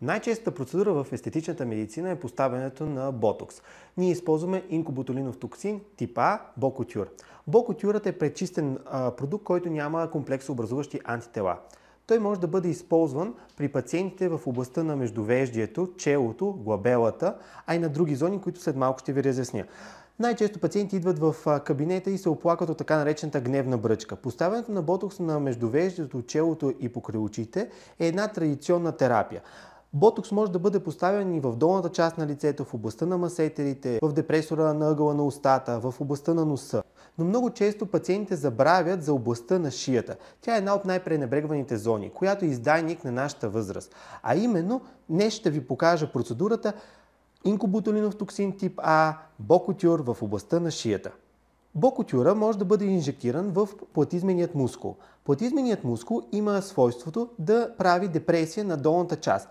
Най-честата процедура в естетичната медицина е поставянето на ботокс. Ние използваме инкуботулинов токсин тип А, Бокутюр. Бокутюрът е пречистен продукт, който няма комплексообразуващи антитела. Той може да бъде използван при пациентите в областта на междувеждието, челото, глабелата, а и на други зони, които след малко ще ви разясня. Най-често пациенти идват в кабинета и се оплакват от така наречената гневна бръчка. Поставянето на ботокс на междувеждието, челото и покрай очите е една традиционна терапия. Ботокс може да бъде поставен и в долната част на лицето, в областта на масетерите, в депресора на ъгъла на устата, в областта на носа. Но много често пациентите забравят за областта на шията. Тя е една от най-пренебрегваните зони, която е издайник на нашата възраст. А именно, днес ще ви покажа процедурата инкуботулинов токсин тип А, Бокутюр в областта на шията. Бокутюра може да бъде инжектиран в платизменият мускул. Платизменият мускул има свойството да прави депресия на долната част.